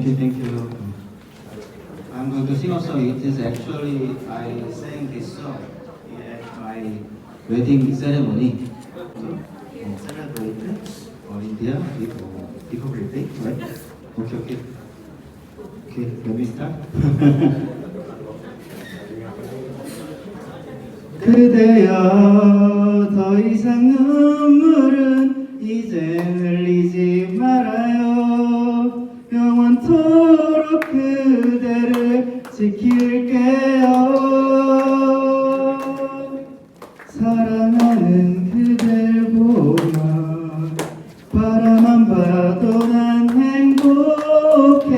Thank you, thank you. I'm going to sing a song. It is actually I sang this song at my wedding ceremony. Celebrate India Republic Day, right? Okay. Okay, let me start. 그대여 더 이상 눈물은 이제 흘리지 말아요. 영원토록 그대를 지킬게요. 사랑하는 그댈 보면 바라만 봐도 난 행복해.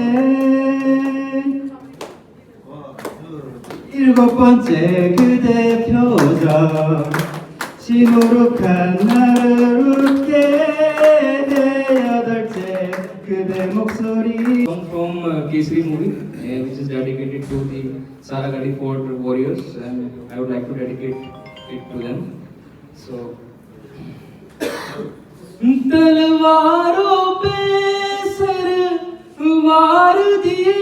일곱 번째 그대 표정 시무룩한 나를 웃게 해. 여덟째 그대 목소리. Song from Kesari movie, which is dedicated to the Saragadi Fort warriors, and I would like to dedicate it to them. So, तलवारों पे sir वार दिए,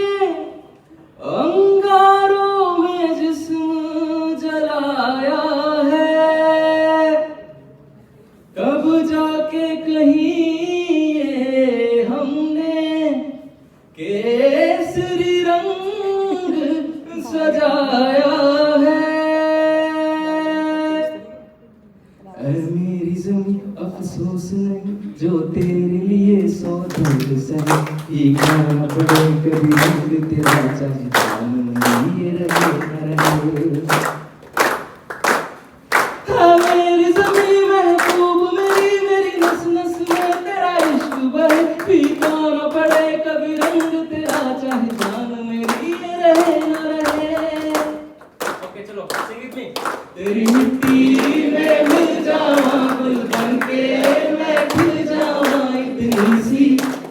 अंगारों में जिस्म जलाया है, तब जाके कहीं ये हमने केसरी रंग सजाया है। ऐ मेरी ज़मीं अफसोस नहीं जो तेरे लिए सौ दर्द सहे, फीका न पड़े कभी रंग तेरा चाहे जान लिए रहे न रहे। हाँ मेरी ज़मीं महबूब मेरी नस नस में तेरा इश्क बहे, फीका न पड़े कभी रंग तेरा चाहे जान मेरी रहे न रहे। ओके चलो सिंग विद मी। तेरी मिट्टी में मिल जावां गुल बनके मैं खिल जावां, इतनी सी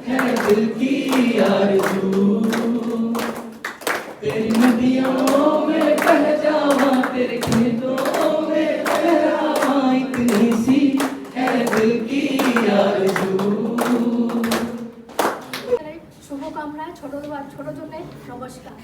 है दिल की आरज़ू। तेरी नदियों में बह जावां तेरे खेतों में लहरावां, इतनी सी है दिल की आरज़ू। শুভকামনায় ছোট জন্য নমস্কার।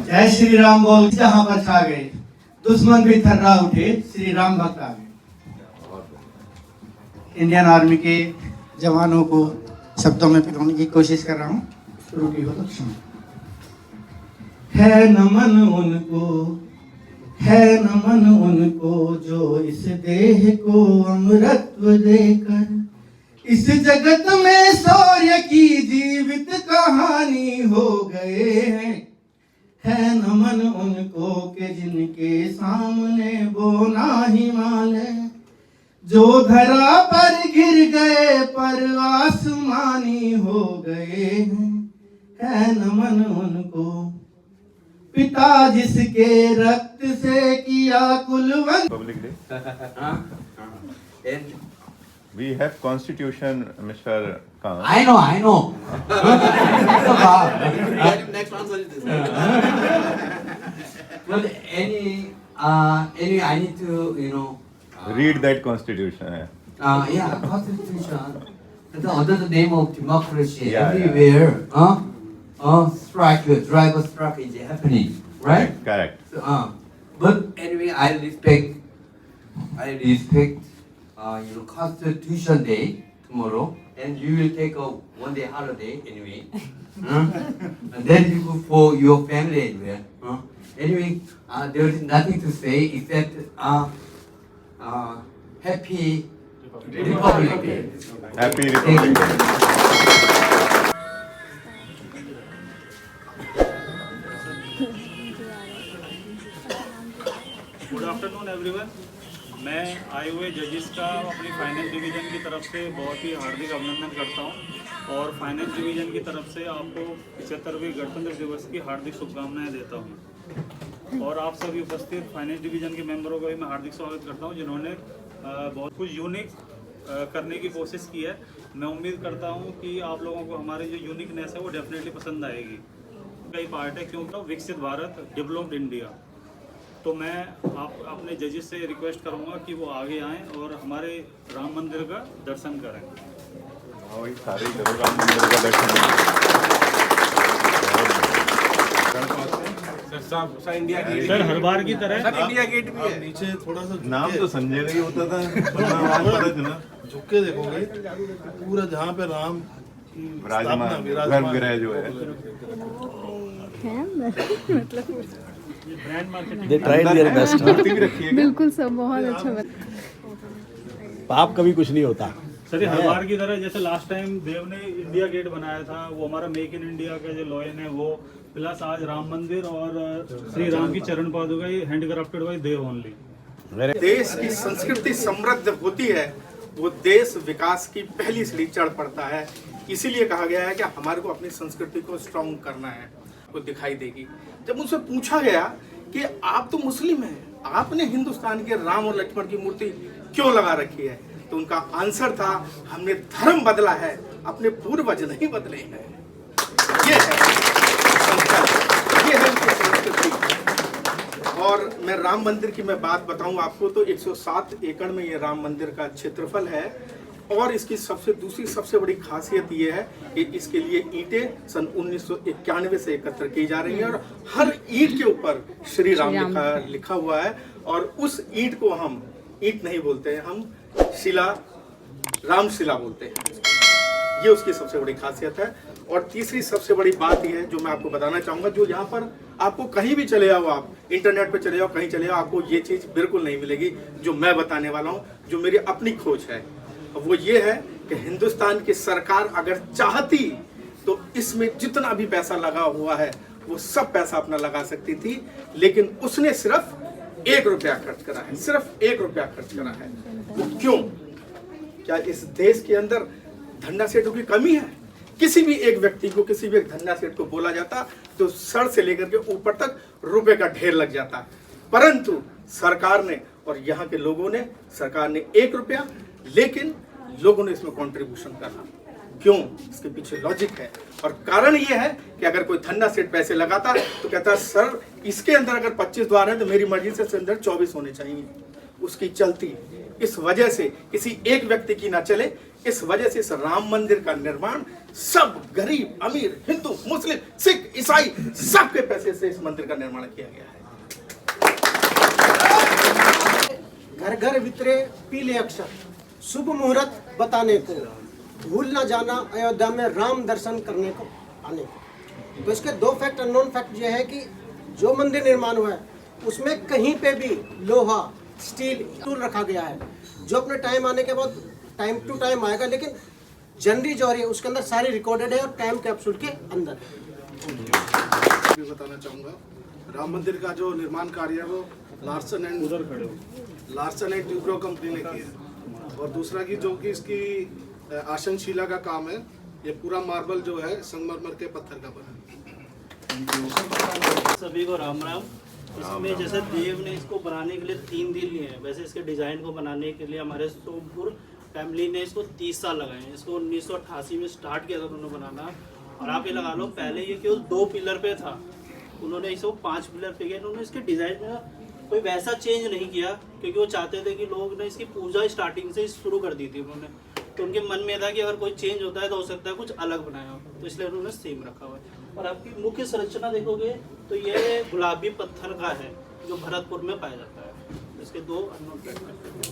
जय श्री राम बोल जहाँ पर छा गए, दुश्मन भी थर्रा उठे, श्री राम भक्त आ गए। इंडियन आर्मी के जवानों को शब्दों में पिलाने की कोशिश कर रहा हूँ, रुकी हो तो क्षमा। है नमन उनको, है नमन उनको जो इस देह को अमृतत्व देकर इस जगत में शौर्य की जीवित कहानी हो गए हैं। है नमन उनको के जिनके सामने बोना हिमालय, जो धरा पर गिर गए पर आसमानी हो गए हैं। है नमन उनको पिता जिसके रक्त से किया Kulwant. Public Day. We have Constitution, Mr. Khan. I know. Next answer is this. But anyway, I need to, Read that Constitution. Constitution. Under the name of democracy, Yeah, everywhere, driver strike is happening, right? Correct. So, but anyway, I respect, Constitution Day tomorrow, and you will take a 1 day holiday anyway. And then you go for your family anyway. Anyway, there is nothing to say except happy Republic Day. Happy Thank Republic you. Day. Good afternoon everyone. मैं आए हुए जजेस का अपनी finance division की तरफ से बहुत ही हार्दिक अभिनंदन करता हूं और फाइनेंस डिवीज़न की तरफ से आपको 75वें गणतंत्र दिवस की हार्दिक शुभकामनाएं देता हूं और आप सभी उपस्थित फाइनेंस डिवीज़न के मेंबरों को भी मैं हार्दिक स्वागत करता हूं जिन्होंने बहुत कुछ यूनिक करने की कोशिश की है। मैं उम्मीद करता हूं कि आप लोगों को हमारी जो यूनिकनेस है वो डेफिनेटली पसंद आएगी। कई पार्ट है क्योंकि विकसित भारत, डेवलप्ड इंडिया। तो मैं आप अपने जजेस से रिक्वेस्ट करूंगा कि वो आगे आएं और हमारे राम मंदिर का दर्शन करें। वही सारे करो राम मंदिर का दर्शन। सर हर बार की तरह इंडिया गेट भी है नीचे थोड़ा सा नाम तो संजय का ही होता था, नाम पता था ना। झुक के देखोगे तो पूरा जहाँ पे राम की विराजमान गर्भगृह जो है brand marketing they tried their best. मूर्ति भी रखी है। बिल्कुल सब बहुत अच्छा पाप कभी कुछ नहीं होता। सर हर बार की तरह जैसे लास्ट टाइम देव ने इंडिया गेट बनाया था, वो हमारा मेक इन इंडिया का जो लॉयन है वो, प्लस आज राम मंदिर और श्री राम की चरण पादुका हैंड क्राफ्टेड बाय देव ओनली। देश की संस्कृति समृद्ध होती है वो देश विकास की पहली सीढ़ी चढ़ पड़ता है। इसीलिए कहा गया है कि हमारे को अपनी संस्कृति को स्ट्रॉन्ग करना है, वो दिखाई देगी। जब उनसे पूछा गया कि आप तो मुस्लिम हैं, आपने हिंदुस्तान के राम और लक्ष्मण की मूर्ति क्यों लगा रखी है, तो उनका आंसर था हमने धर्म बदला है, अपने पूर्वज नहीं बदले हैं। ये है संस्कार, ये है उनकी संस्कृति। और मैं राम मंदिर की मैं बात बताऊं आपको तो 107 एकड़ में ये राम मंदिर का क्षेत्रफल है और इसकी दूसरी सबसे बड़ी खासियत ये है कि इसके लिए ईंटें सन 1991 से एकत्र की जा रही हैं और हर ईंट के ऊपर श्री राम लिखा हुआ है और उस ईंट को हम ईंट नहीं बोलते हैं, हम शिला, राम शिला बोलते हैं। ये उसकी सबसे बड़ी खासियत है। और तीसरी सबसे बड़ी बात यह है जो मैं आपको बताना चाहूंगा, जो यहाँ पर आपको कहीं भी चले जाओ, आप इंटरनेट पे चले जाओ, कहीं चले जाओ, आपको ये चीज बिल्कुल नहीं मिलेगी जो मैं बताने वाला हूँ, जो मेरी अपनी खोज है। वो ये है कि हिंदुस्तान की सरकार अगर चाहती तो इसमें जितना भी पैसा लगा हुआ है वो सब पैसा अपना लगा सकती थी, लेकिन उसने सिर्फ 1 रुपया खर्च करा है, सिर्फ 1 रुपया खर्च करा है। वो क्यों? क्या इस देश के अंदर धन्ना सेठों की कमी है? किसी भी एक व्यक्ति को, किसी भी एक धन्ना सेठ को बोला जाता तो सर से लेकर के ऊपर तक रुपए का ढेर लग जाता, परंतु सरकार ने और यहाँ के लोगों ने, सरकार ने 1 रुपया, लेकिन लोगों ने इसमें कंट्रीब्यूशन करा। क्यों? इसके पीछे लॉजिक है और कारण ये है कि अगर कोई धन्ना सेठ पैसे लगाता तो कहता सर इसके अंदर अगर 25 द्वार है तो मेरी मर्जी से इसके अंदर 24 होने चाहिए। उसकी चलती इस वजह से किसी एक व्यक्ति की ना चले, इस वजह से इस राम मंदिर का निर्माण सब गरीब, अमीर, हिंदू, मुस्लिम, सिख, ईसाई सबके पैसे से इस मंदिर का निर्माण किया गया है। घर घर वितरे पीले अक्षर, शुभ मुहूर्त बताने को, भूल ना जाना अयोध्या में राम दर्शन करने को आने को। तो इसके 2 फैक्ट अननोन फैक्ट ये है कि जो मंदिर निर्माण हुआ है उसमें कहीं पे भी लोहा, स्टील टूल रखा गया है जो अपने टाइम आने के बाद टाइम टू टाइम आएगा, लेकिन जनरी जो है उसके अंदर सारी रिकॉर्डेड है और टाइम कैप्सूल के अंदर है। मैं बताना चाहूँगा राम मंदिर का जो निर्माण कार्य है वो लार्सन एंड ट्यूब्रो कंपनी ने किया और दूसरा की जो कि इसकी आसनशिला का काम है, ये पूरा मार्बल जो है संगमरमर के पत्थर का बना है। सभी को राम राम। इसमें जैसे देव ने इसको बनाने के लिए 3 दिन लिए हैं, वैसे इसके डिज़ाइन को बनाने के लिए हमारे सोमपुर फैमिली ने इसको 30 साल लगाए हैं। इसको 1988 में स्टार्ट किया था उन्होंने बनाना, और आप ये लगा लो पहले ये केवल 2 पिलर पे था, उन्होंने इसको 5 पिलर पे किया। उन्होंने इसके डिज़ाइन में कोई वैसा चेंज नहीं किया क्योंकि वो चाहते थे कि लोग ने इसकी पूजा स्टार्टिंग से शुरू कर दी थी उन्होंने, तो उनके मन में था कि अगर कोई चेंज होता है तो हो सकता है कुछ अलग बनाया हो, तो इसलिए उन्होंने सेम रखा हुआ है। और आपकी मुख्य संरचना देखोगे तो ये गुलाबी पत्थर का है जो भरतपुर में पाया जाता है। इसके 2 अननोन फैक्ट हैं।